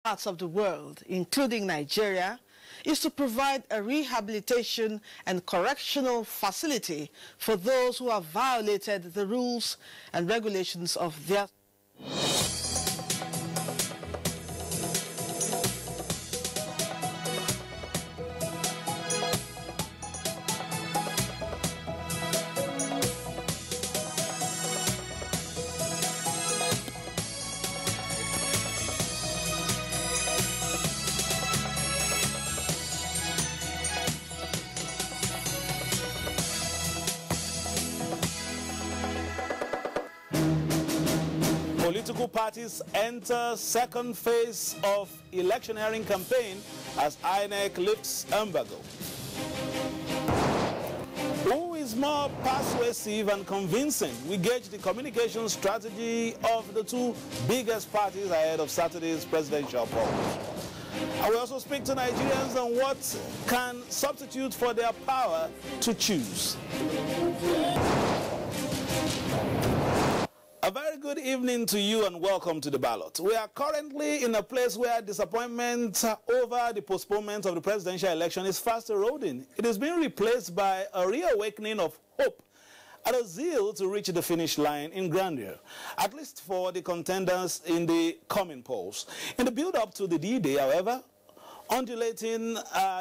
parts of the world, including Nigeria, is to provide a rehabilitation and correctional facility for those who have violated the rules and regulations of their Political parties enter second phase of electioneering campaign as INEC lifts embargo. Who is more persuasive and convincing? We gauge the communication strategy of the two biggest parties ahead of Saturday's presidential polls. And we also speak to Nigerians on what can substitute for their power to choose. A very good evening to you and welcome to the ballot. We are currently in a place where disappointment over the postponement of the presidential election is fast eroding. It is being replaced by a reawakening of hope and a zeal to reach the finish line in grandeur, at least for the contenders in the coming polls. In the build-up to the D-Day, however, undulating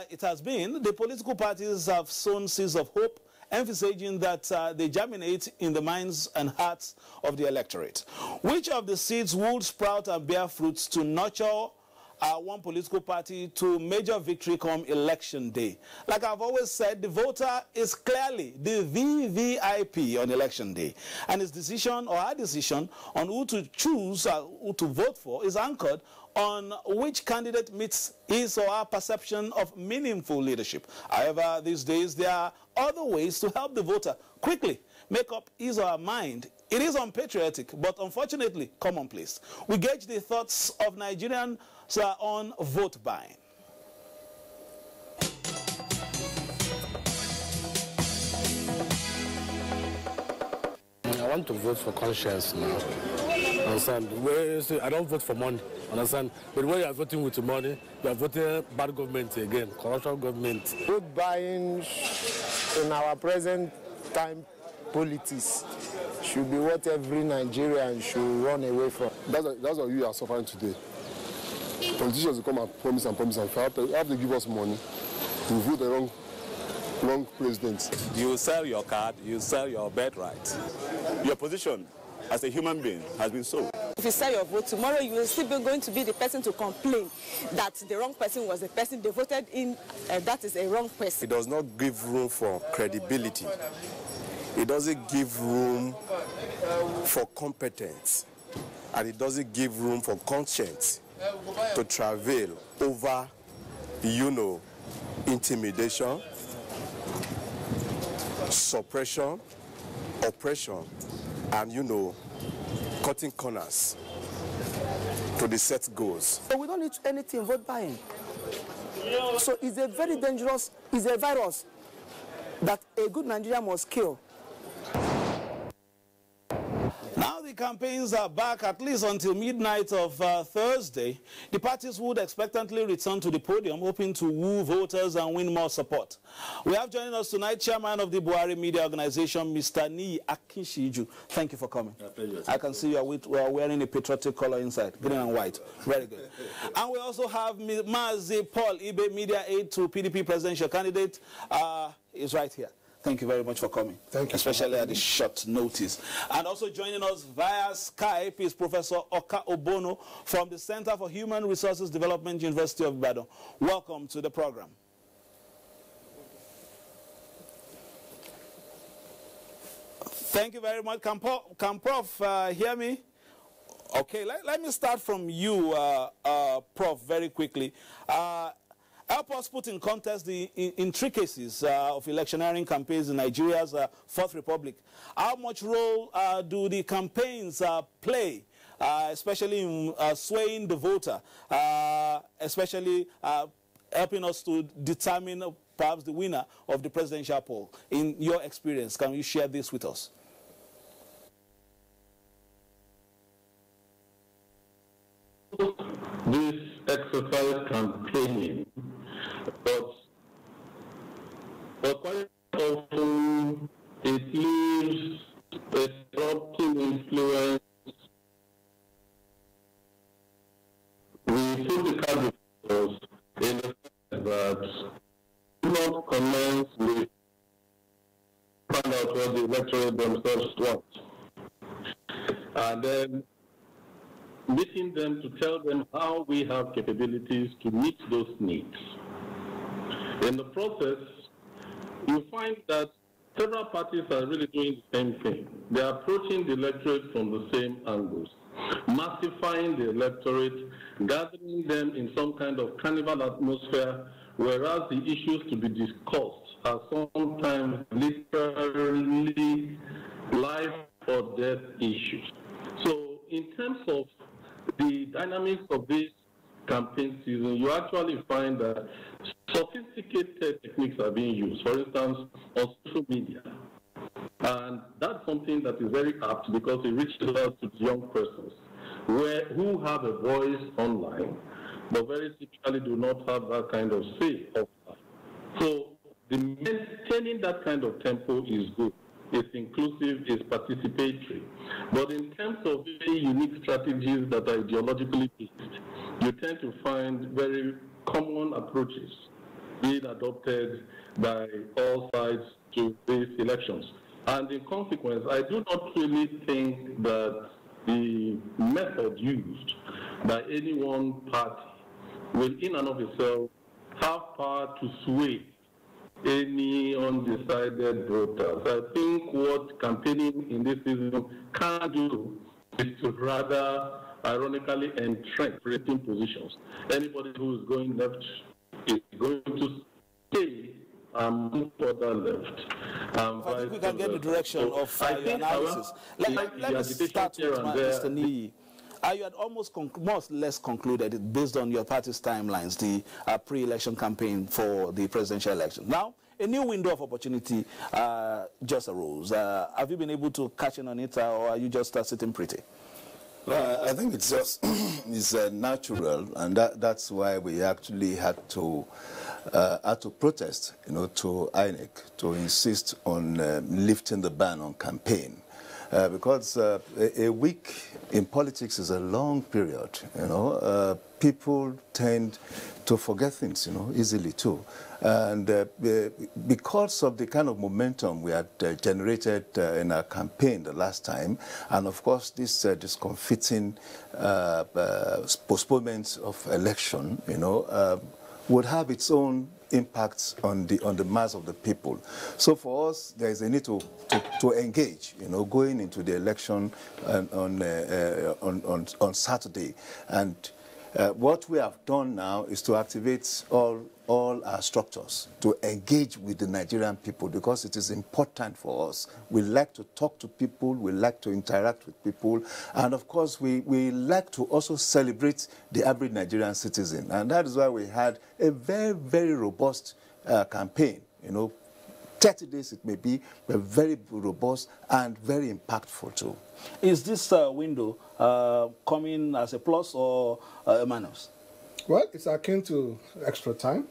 it has been, the political parties have sown seeds of hope, emphasizing that they germinate in the minds and hearts of the electorate. Which of the seeds would sprout and bear fruits to nurture one political party to major victory come election day? Like I've always said, the voter is clearly the VVIP on election day. And his decision or her decision on who to choose, who to vote for is anchored on which candidate meets his or her perception of meaningful leadership. However, these days there are other ways to help the voter quickly make up his or her mind. It is unpatriotic, but unfortunately commonplace. We gauge the thoughts of Nigerians on vote buying. I want to vote for conscience now. Understand? I don't vote for money. Understand? But when you are voting with the money, you are voting bad government again, corruption government. Vote buying in our present time politics should be what every Nigerian should run away from. That's what you are suffering today. Politicians will come and promise and promise and have to give us money to vote the wrong president. You sell your card, you sell your birthright. Your position as a human being has been sold. If you sell your vote tomorrow, you will still be going to be the person to complain that the wrong person was the person they voted in, that is a wrong person. It does not give room for credibility. It doesn't give room for competence. And it doesn't give room for conscience to travail over, intimidation, suppression, oppression, and, cutting corners to the set goals. So we don't need anything vote buying. So it's a very dangerous, it's a virus that a good Nigerian must kill. Now the campaigns are back at least until midnight of Thursday. The parties would expectantly return to the podium, hoping to woo voters and win more support. We have joining us tonight Chairman of the Buhari Media Organization, Mr. Niyi Akinshiju. Thank you for coming. I can see you are wearing a patriotic color inside, green and white. Very good. And we also have Mazi Paul Ibe, Media Aide to PDP presidential candidate. Is right here. Thank you very much for coming. Thank you. Especially at this short notice. And also joining us via Skype is Professor Oka Obono from the Center for Human Resources Development, University of Ibadan. Welcome to the program. Thank you very much. Can Prof hear me? Okay, let me start from you, Prof, very quickly. Help us put in context the intricacies of electioneering campaigns in Nigeria's Fourth Republic. How much role do the campaigns play, especially in swaying the voter, especially helping us to determine perhaps the winner of the presidential poll? In your experience, can you share this with us? This exercise campaigning, but quite often it leaves a corrupting influence. We put the candidates in the sense that do not commence with find out what the electorate themselves want, and then meeting them to tell them how we have capabilities to meet those needs. In the process, you find that several parties are really doing the same thing. They are approaching the electorate from the same angles, massifying the electorate, gathering them in some kind of carnival atmosphere, whereas the issues to be discussed are sometimes literally life or death issues. So in terms of the dynamics of this campaign season, you actually find that sophisticated techniques are being used, for instance, on social media. And that's something that is very apt because it reaches out to young persons who have a voice online, but very typically do not have that kind of say offline. So maintaining that kind of tempo is good. It's inclusive, it's participatory. But in terms of very unique strategies that are ideologically based, you tend to find very common approaches being adopted by all sides to these elections. And in consequence, I do not really think that the method used by any one party will in and of itself have power to sway any undecided voters. I think what campaigning in this season can do is to rather ironically entrench rating positions. Anybody who is going left is going to stay and move further left. I think we can get the direction of your analysis. Let me start with Mr. Niyi. You had almost more or less concluded it based on your party's timelines, the pre-election campaign for the presidential election. Now, a new window of opportunity just arose. Have you been able to catch in on it, or are you just sitting pretty? Well, I think it's just it's natural, and that's why we actually had to protest, to INEC, to insist on lifting the ban on campaign. Because a week in politics is a long period, people tend to forget things, easily too. And because of the kind of momentum we had generated in our campaign the last time, and of course this discomfiting postponement of election, would have its own impacts on the mass of the people. So for us, there is a need to engage, going into the election on Saturday. And what we have done now is to activate all our structures to engage with the Nigerian people, because it is important for us. We like to talk to people, we like to interact with people, and of course we like to also celebrate the average Nigerian citizen. And that is why we had a very, very robust campaign. 30 days it may be, but very robust and very impactful too. Is this window coming as a plus or a minus? Well, it's akin to extra time,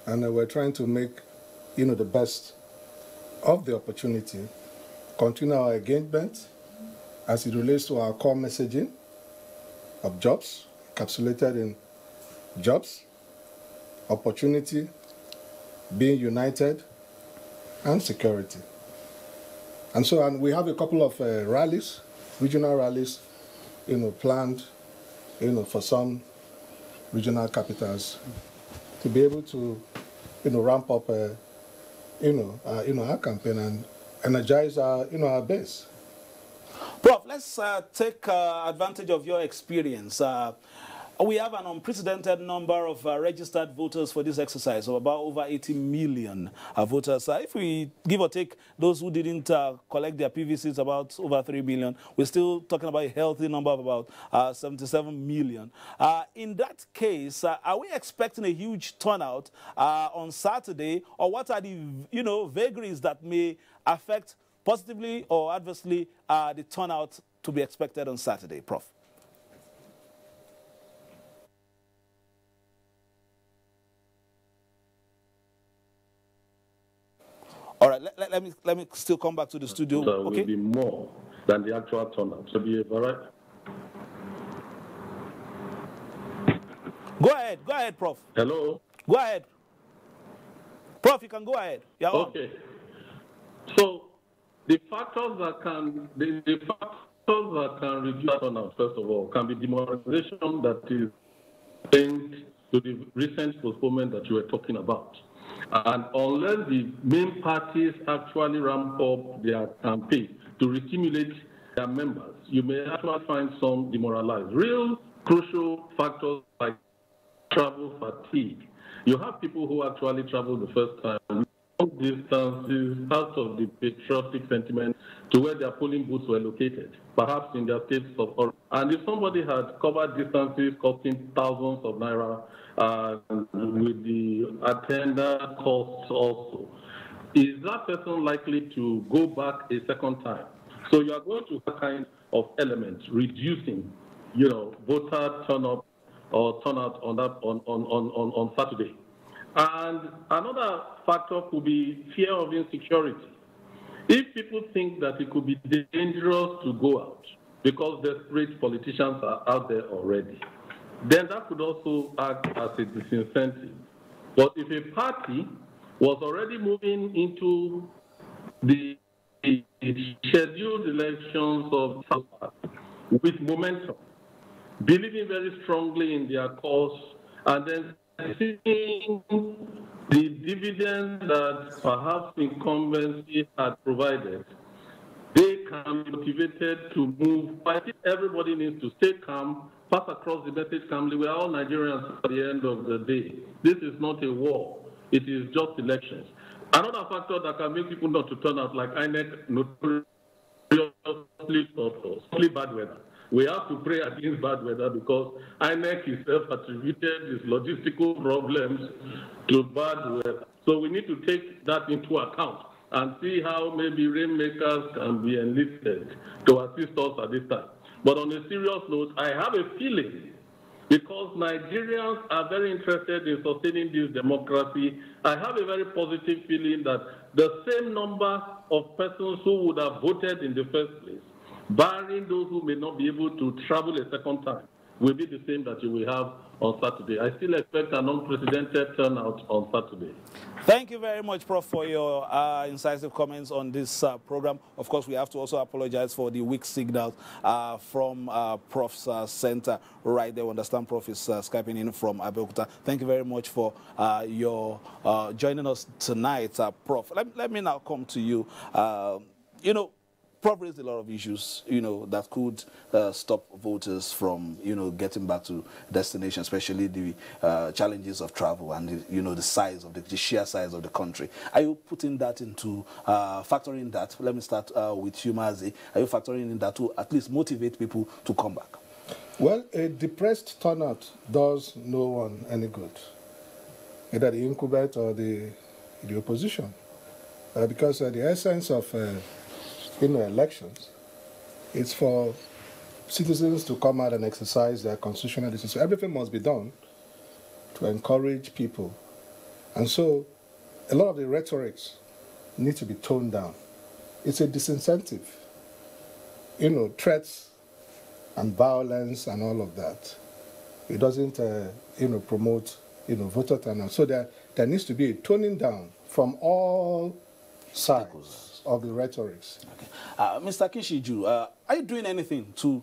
and we're trying to make, the best of the opportunity, continue our engagement as it relates to our core messaging of jobs, encapsulated in jobs, opportunity, being united, and security. And so we have a couple of rallies, regional rallies, planned, for some regional capitals to be able to, ramp up, our campaign and energize our base. Prof, let's take advantage of your experience. We have an unprecedented number of registered voters for this exercise, of about over 80 million voters. If we give or take those who didn't collect their PVCs, about over 3 million, we're still talking about a healthy number of about 77 million. In that case, are we expecting a huge turnout on Saturday, or what are the vagaries that may affect positively or adversely the turnout to be expected on Saturday, Prof? All right, let me still come back to the studio. So okay. will be more than the actual turnout. So be all right. Go ahead, Prof. Hello. Go ahead, Prof. You can go ahead. You're okay. So the factors that can the factors that can reduce turnout, first of all, can be demoralization that is linked to the recent postponement that you were talking about. And unless the main parties actually ramp up their campaign to restimulate their members, you may actually find some demoralized. Real crucial factors like travel fatigue. You have people who actually travel the first time long distances out of the patriotic sentiment to where their polling booths were located, perhaps in their states of origin. And if somebody had covered distances costing thousands of naira with the attendant costs also, is that person likely to go back a second time? So you are going to have kind of elements reducing, voter turnout or turnout on Saturday. And another factor could be fear of insecurity. If people think that it could be dangerous to go out because desperate politicians are out there already, then that could also act as a disincentive. But if a party was already moving into the scheduled elections of with momentum, believing very strongly in their cause, and then seeing the dividends that perhaps incumbency had provided, they can be motivated to move. I think everybody needs to stay calm, pass across the message calmly. We are all Nigerians at the end of the day. This is not a war. It is just elections. Another factor that can make people not to turn out, like INEC notoriously bad weather. We have to pray against bad weather because INEC itself attributed its logistical problems to bad weather. So we need to take that into account and see how maybe rainmakers can be enlisted to assist us at this time. But on a serious note, I have a feeling, because Nigerians are very interested in sustaining this democracy, I have a very positive feeling that the same number of persons who would have voted in the first place, barring those who may not be able to travel a second time, will be the same that you will have on Saturday. I still expect an unprecedented turnout on Saturday. Thank you very much, Prof, for your incisive comments on this program. Of course, we have to also apologize for the weak signal from Prof's center right there. We understand Prof is Skyping in from Abuja. Thank you very much for your joining us tonight, Prof. Let me now come to you. Prof raised a lot of issues, that could stop voters from, getting back to destination, especially the challenges of travel and, the size of the sheer size of the country. Are you putting that into, factoring that? Let me start with Umazi. Are you factoring in that to at least motivate people to come back? Well, a depressed turnout does no one any good, either the incumbent or the opposition, because the essence of elections, it's for citizens to come out and exercise their constitutional decisions. So everything must be done to encourage people. And so a lot of the rhetorics need to be toned down. It's a disincentive. Threats and violence and all of that. It doesn't, promote, voter turnout. So there needs to be a toning down from all sides of the rhetorics. Okay. Mr. Kishiju, are you doing anything to,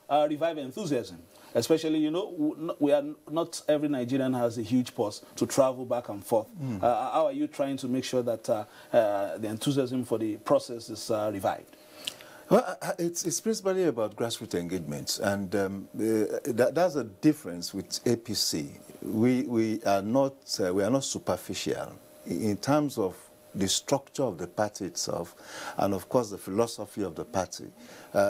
revive enthusiasm? Especially, not every Nigerian has a huge purse to travel back and forth. How are you trying to make sure that the enthusiasm for the process is revived? Well, it's principally about grassroots engagements, and that's a difference with APC. We are not superficial in terms of the structure of the party itself, and of course the philosophy of the party,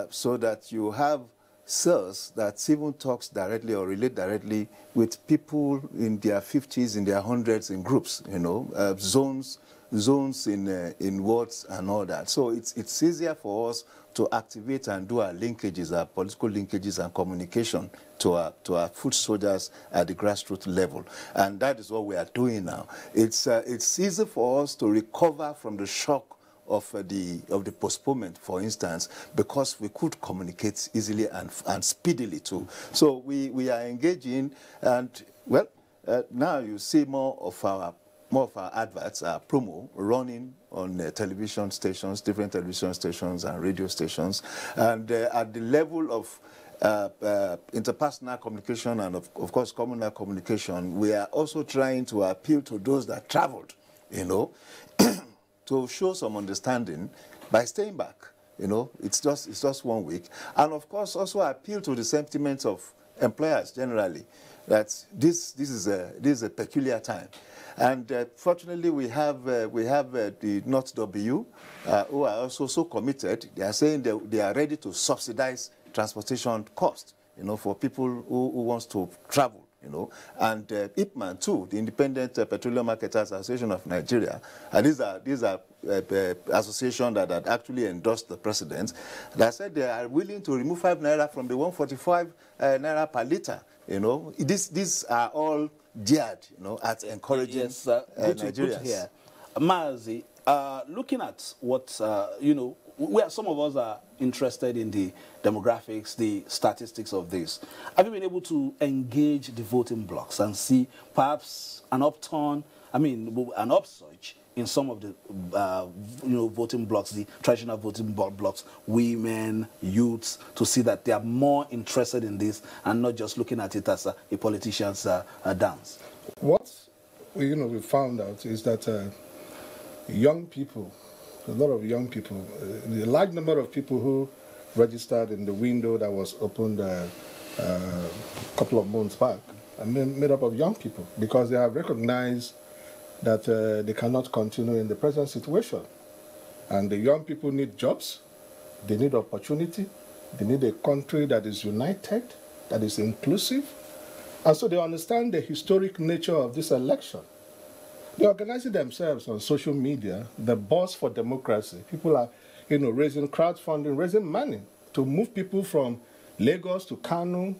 so that you have cells that even talks directly or relate directly with people in their 50s, in their hundreds, in groups, zones zones in wards and all that. So it's easier for us to activate and do our linkages, our political linkages and communication to our foot soldiers at the grassroots level. And that is what we are doing now. It's easy for us to recover from the shock of the postponement, for instance, because we could communicate easily and speedily too. So we are engaging, and well, now you see more of our adverts, our promo, running on television stations, different television stations and radio stations. And at the level of interpersonal communication and, of course, communal communication, we are also trying to appeal to those that traveled, you know, to show some understanding by staying back. You know, it's just 1 week. And, of course, also appeal to the sentiments of employers generally, that this is a peculiar time. And fortunately, we have the North W who are also so committed. They are saying they are ready to subsidize transportation costs, you know, for people who wants to travel, you know. And IPMAN too, the Independent Petroleum Marketers Association of Nigeria, and these are associations that had actually endorsed the president, that said they are willing to remove 5 naira from the 145 naira per liter. You know, these are all geared, you know, at encouraging Nigerians. Good here. Mazi, looking at what, you know, where some of us are interested in the demographics, the statistics of this, have you been able to engage the voting blocks and see perhaps an upturn, an upsurge in some of the, you know, voting blocks, the traditional voting blocks, women, youths, to see that they are more interested in this and not just looking at it as a politician's dance? What we found out is that young people, a lot of young people, a large number of people who registered in the window that was opened a couple of months back, are made up of young people, because they have recognized that they cannot continue in the present situation. And the young people need jobs, they need opportunity, they need a country that is united, that is inclusive. And so they understand the historic nature of this election. They're organizing themselves on social media, the Boss for Democracy. People are, raising crowdfunding, raising money to move people from Lagos to Kano,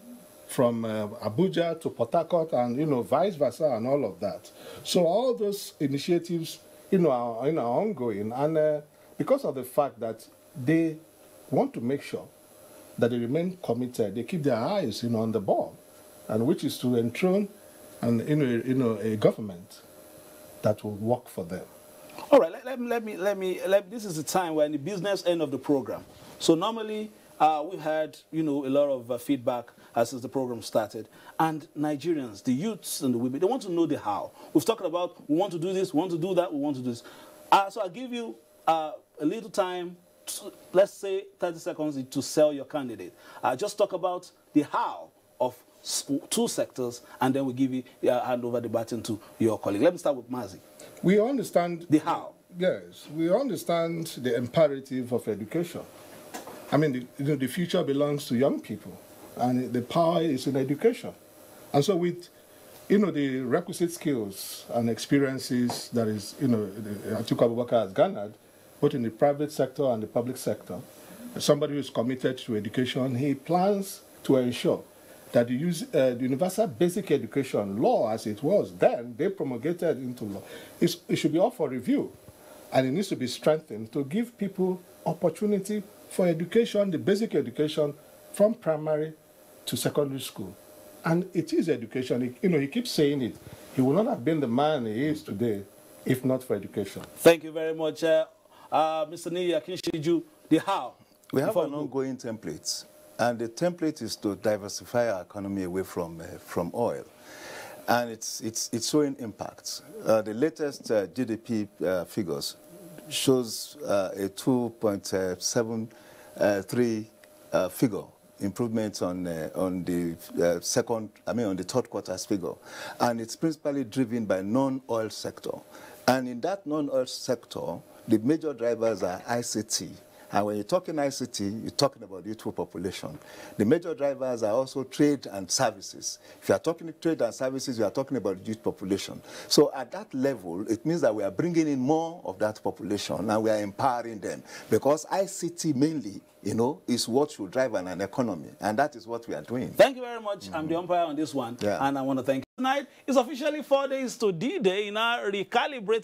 from Abuja to Port Harcourt, and vice versa, and all of that. So all those initiatives, are ongoing, and because of the fact that they want to make sure that they remain committed, they keep their eyes, on the ball, and which is to enthrone, a government that will work for them. All right, this is the time we're in the business end of the program. So normally we've had, a lot of feedback since the program started. And Nigerians, the youths and the women, they want to know the how. We've talked about, we want to do this, we want to do that, we want to do this. So I'll give you a little time, let's say 30 seconds to sell your candidate. Just talk about the how of 2 sectors, and then we'll give you, hand over the baton to your colleague. Let me start with Mazi. We understand the how. Yes, we understand the imperative of education. The future belongs to young people, and the power is in education. And so with, the requisite skills and experiences that is, Atiku Abubakar has garnered, both in the private sector and the public sector, somebody who is committed to education, he plans to ensure that the universal basic education law, as it was then, they promulgated into law, it should be up for review. And it needs to be strengthened to give people opportunity for education, the basic education, from primary to secondary school. And it is education. He keeps saying it. He would not have been the man he is today if not for education. Thank you very much. Mr. Niyi Akinshiju, the how? We have an ongoing template. And the template is to diversify our economy away from oil. And it's showing impacts. The latest GDP figures shows a 2.73 figure improvement on the third quarter's figure. And it's principally driven by non-oil sector. And in that non-oil sector, the major drivers are ICT And when you're talking ICT, you're talking about youthful population. The major drivers are also trade and services. If you are talking trade and services, you are talking about youth population. So at that level, it means that we are bringing in more of that population and we are empowering them. Because ICT mainly, you know, is what should drive an economy. And that is what we are doing. Thank you very much. I'm the umpire on this one. Yeah. And I want to thank you. Tonight is officially 4 days to D-Day in our recalibrated